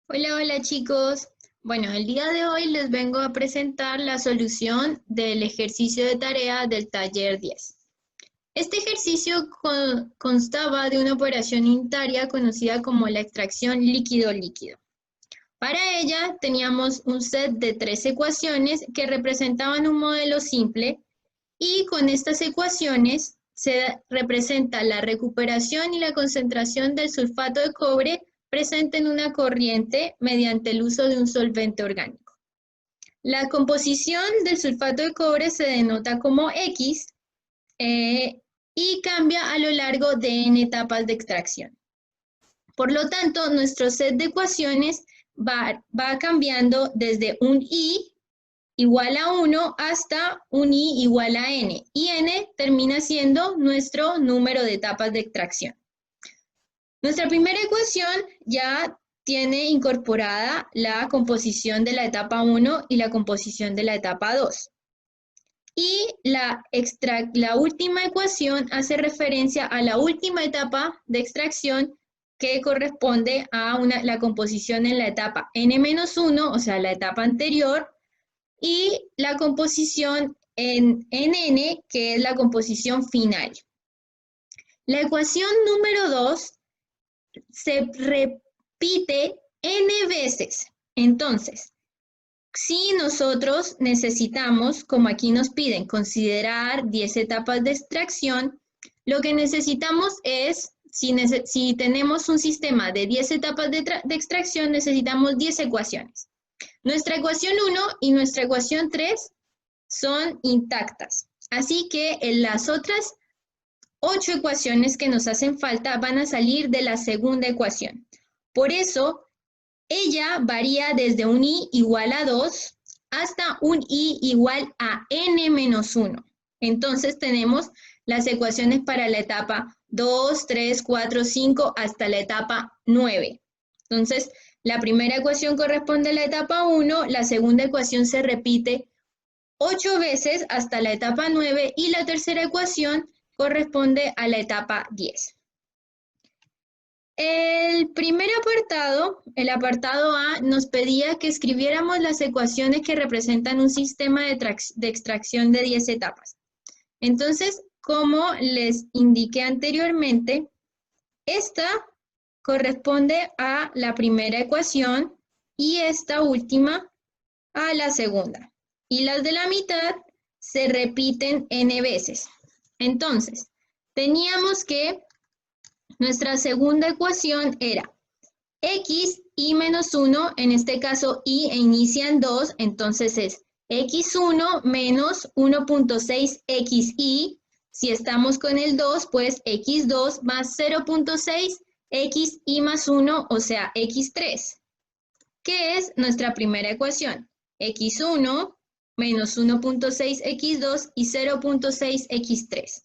Hola, hola chicos. Bueno, el día de hoy les vengo a presentar la solución del ejercicio de tarea del taller 10. Este ejercicio constaba de una operación unitaria conocida como la extracción líquido-líquido. Para ella teníamos un set de tres ecuaciones que representaban un modelo simple y con estas ecuaciones se representa la recuperación y la concentración del sulfato de cobre presente en una corriente mediante el uso de un solvente orgánico. La composición del sulfato de cobre se denota como X y cambia a lo largo de n etapas de extracción. Por lo tanto, nuestro set de ecuaciones va cambiando desde un I igual a 1 hasta un I igual a N. Y N termina siendo nuestro número de etapas de extracción. Nuestra primera ecuación ya tiene incorporada la composición de la etapa 1 y la composición de la etapa 2. Y la última ecuación hace referencia a la última etapa de extracción que corresponde a la composición en la etapa N-1, o sea, la etapa anterior, y la composición en N, que es la composición final. La ecuación número 2 se repite n veces. Entonces, si nosotros necesitamos, como aquí nos piden, considerar 10 etapas de extracción, lo que necesitamos es, si tenemos un sistema de 10 etapas de extracción, necesitamos 10 ecuaciones. Nuestra ecuación 1 y nuestra ecuación 3 son intactas. Así que en las otras 8 ecuaciones que nos hacen falta van a salir de la segunda ecuación. Por eso, ella varía desde un I igual a 2 hasta un I igual a N menos 1. Entonces tenemos las ecuaciones para la etapa 2, 3, 4, 5 hasta la etapa 9. Entonces, la primera ecuación corresponde a la etapa 1, la segunda ecuación se repite 8 veces hasta la etapa 9 y la tercera ecuación corresponde a la etapa 10. El primer apartado, el apartado A, nos pedía que escribiéramos las ecuaciones que representan un sistema de extracción de 10 etapas. Entonces, como les indiqué anteriormente, esta corresponde a la primera ecuación y esta última a la segunda. Y las de la mitad se repiten n veces. Entonces, teníamos que nuestra segunda ecuación era x y menos 1, en este caso y inicia en 2, entonces es x1 menos 1.6xy. Si estamos con el 2, pues x2 más 0.6 xy más 1, o sea, x3, que es nuestra primera ecuación. x1 menos 1.6 x2 y 0.6 x3.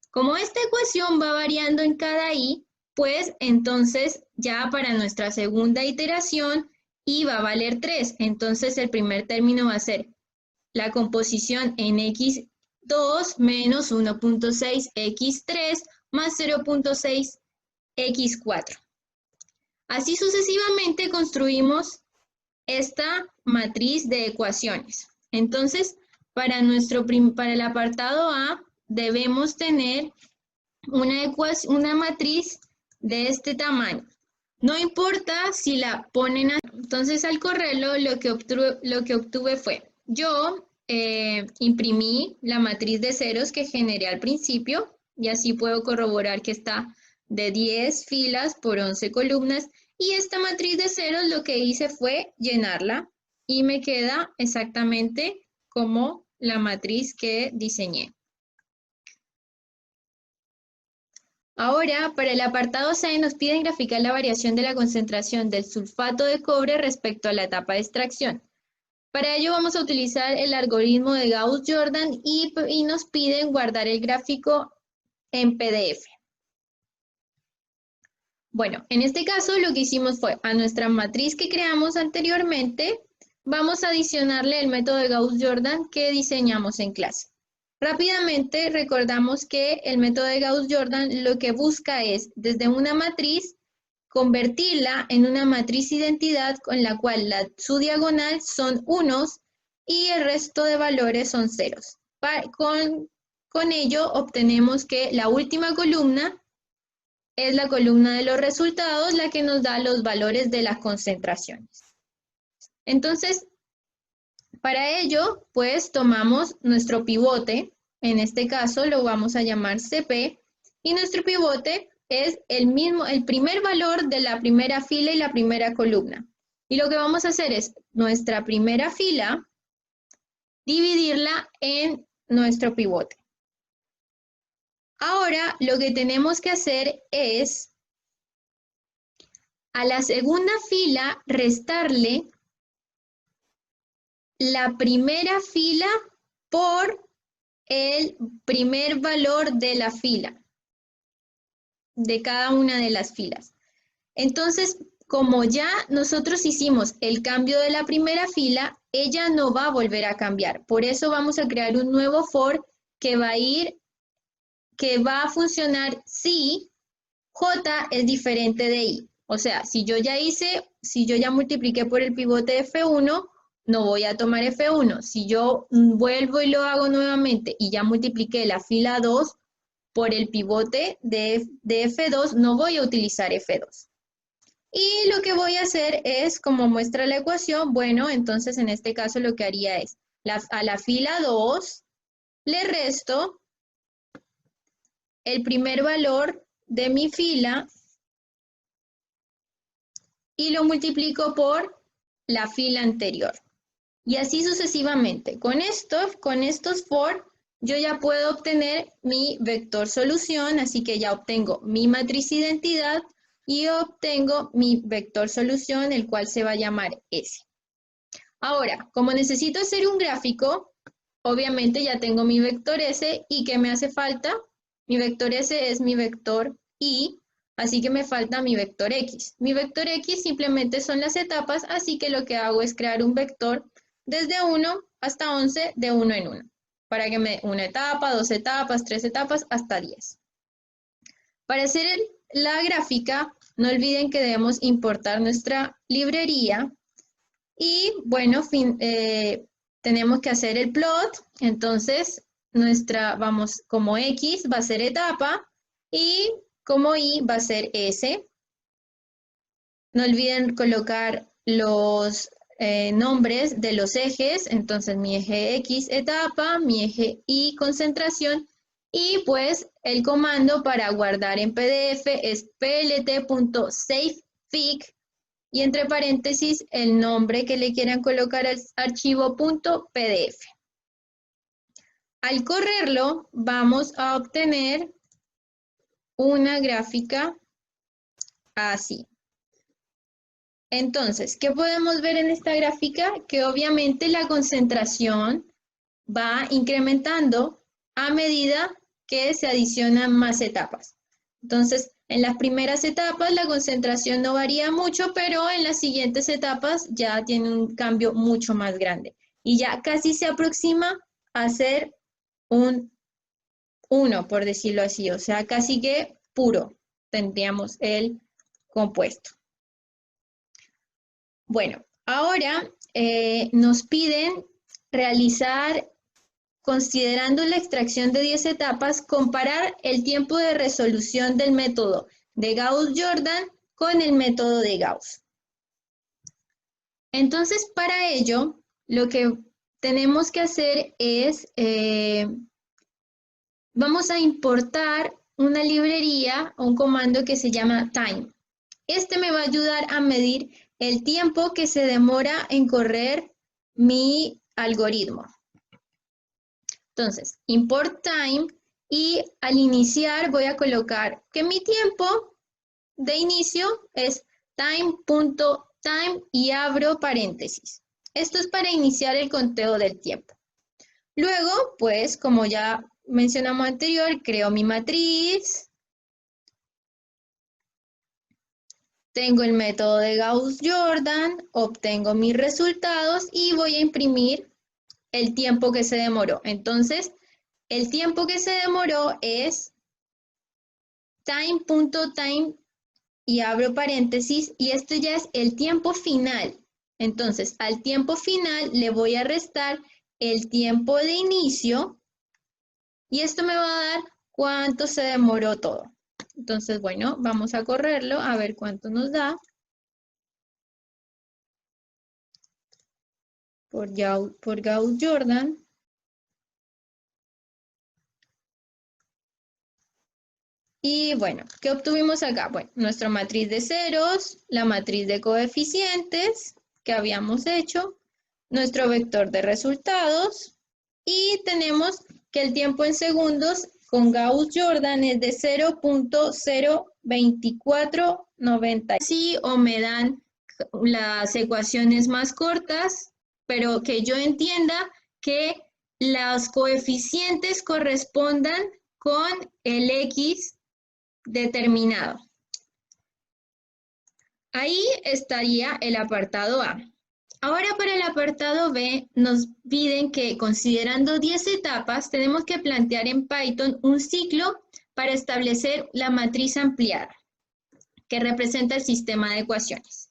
Como esta ecuación va variando en cada i, pues entonces ya para nuestra segunda iteración i va a valer 3. Entonces el primer término va a ser la composición en x2 menos 1.6 x3 más 0.6 x4. Así sucesivamente construimos esta matriz de ecuaciones. Entonces, para el apartado A debemos tener una matriz de este tamaño. No importa si la ponen así. Entonces, al correrlo, lo que obtuve fue, yo imprimí la matriz de ceros que generé al principio y así puedo corroborar que está de 10 filas por 11 columnas. Y esta matriz de ceros lo que hice fue llenarla y me queda exactamente como la matriz que diseñé. Ahora, para el apartado C nos piden graficar la variación de la concentración del sulfato de cobre respecto a la etapa de extracción. Para ello vamos a utilizar el algoritmo de Gauss-Jordan y nos piden guardar el gráfico en PDF. Bueno, en este caso lo que hicimos fue a nuestra matriz que creamos anteriormente, vamos a adicionarle el método de Gauss-Jordan que diseñamos en clase. Rápidamente recordamos que el método de Gauss-Jordan lo que busca es, desde una matriz, convertirla en una matriz identidad con la cual su diagonal son unos y el resto de valores son ceros. Con ello obtenemos que la última columna es la columna de los resultados, la que nos da los valores de las concentraciones. Entonces, para ello, pues tomamos nuestro pivote, en este caso lo vamos a llamar CP, y nuestro pivote es el primer valor de la primera fila y la primera columna. Y lo que vamos a hacer es nuestra primera fila, dividirla en nuestro pivote. Ahora lo que tenemos que hacer es a la segunda fila restarle la primera fila por el primer valor de la fila, de cada una de las filas. Entonces, como ya nosotros hicimos el cambio de la primera fila, ella no va a volver a cambiar. Por eso vamos a crear un nuevo for que va a funcionar si J es diferente de I. O sea, si yo ya multipliqué por el pivote de F1, no voy a tomar F1. Si yo vuelvo y lo hago nuevamente y ya multipliqué la fila 2 por el pivote de F2, no voy a utilizar F2. Y lo que voy a hacer es, como muestra la ecuación, bueno, entonces en este caso lo que haría es, a la fila 2 le resto el primer valor de mi fila y lo multiplico por la fila anterior. Y así sucesivamente. Con estos for, yo ya puedo obtener mi vector solución, así que ya obtengo mi matriz identidad y obtengo mi vector solución, el cual se va a llamar S. Ahora, como necesito hacer un gráfico, obviamente ya tengo mi vector S y ¿qué me hace falta? Mi vector S es mi vector Y, así que me falta mi vector X. Mi vector X simplemente son las etapas, así que lo que hago es crear un vector desde 1 hasta 11 de 1 en 1, para que me dé una etapa, 2 etapas, 3 etapas, hasta 10. Para hacer la gráfica, no olviden que debemos importar nuestra librería y, bueno, tenemos que hacer el plot, entonces como X va a ser etapa y como Y va a ser S. No olviden colocar los nombres de los ejes, entonces mi eje X etapa, mi eje Y concentración, y pues el comando para guardar en PDF es plt.savefig y entre paréntesis el nombre que le quieran colocar al archivo .pdf. Al correrlo vamos a obtener una gráfica así. Entonces, ¿qué podemos ver en esta gráfica? Que obviamente la concentración va incrementando a medida que se adicionan más etapas. Entonces, en las primeras etapas la concentración no varía mucho, pero en las siguientes etapas ya tiene un cambio mucho más grande. Y ya casi se aproxima a ser un 1, por decirlo así. O sea, casi que puro tendríamos el compuesto. Bueno, ahora nos piden realizar, considerando la extracción de 10 etapas, comparar el tiempo de resolución del método de Gauss-Jordan con el método de Gauss. Entonces, para ello, lo que tenemos que hacer es, vamos a importar una librería o un comando que se llama time. Este me va a ayudar a medir el tiempo que se demora en correr mi algoritmo. Entonces, import time y al iniciar voy a colocar que mi tiempo de inicio es time.time y abro paréntesis. Esto es para iniciar el conteo del tiempo. Luego, pues, como ya mencionamos anterior, creo mi matriz. Tengo el método de Gauss-Jordan, obtengo mis resultados y voy a imprimir el tiempo que se demoró. Entonces, el tiempo que se demoró es time.time y abro paréntesis, y esto ya es el tiempo final. Entonces, al tiempo final le voy a restar el tiempo de inicio, y esto me va a dar cuánto se demoró todo. Entonces, bueno, vamos a correrlo a ver cuánto nos da. Por Gauss-Jordan. Y bueno, ¿qué obtuvimos acá? Bueno, nuestra matriz de ceros, la matriz de coeficientes que habíamos hecho, nuestro vector de resultados, y tenemos que el tiempo en segundos con Gauss-Jordan es de 0.02490. Sí, o me dan las ecuaciones más cortas, pero que yo entienda que los coeficientes correspondan con el X determinado. Ahí estaría el apartado A. Ahora para el apartado B nos piden que considerando 10 etapas tenemos que plantear en Python un ciclo para establecer la matriz ampliada que representa el sistema de ecuaciones.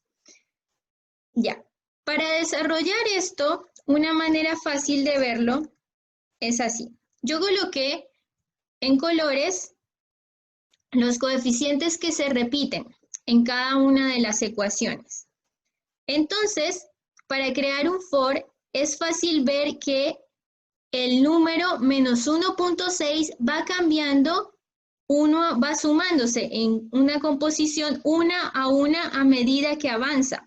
Ya, para desarrollar esto, una manera fácil de verlo es así. Yo coloqué en colores los coeficientes que se repiten en cada una de las ecuaciones. Entonces, para crear un for, es fácil ver que el número menos 1.6 va cambiando, va sumándose en una composición una a medida que avanza.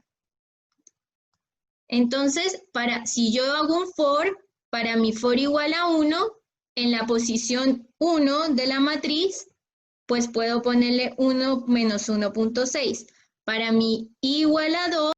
Entonces, si yo hago un for, para mi for igual a 1, en la posición 1 de la matriz, pues puedo ponerle 1 menos 1.6. Para mi i igual a 2,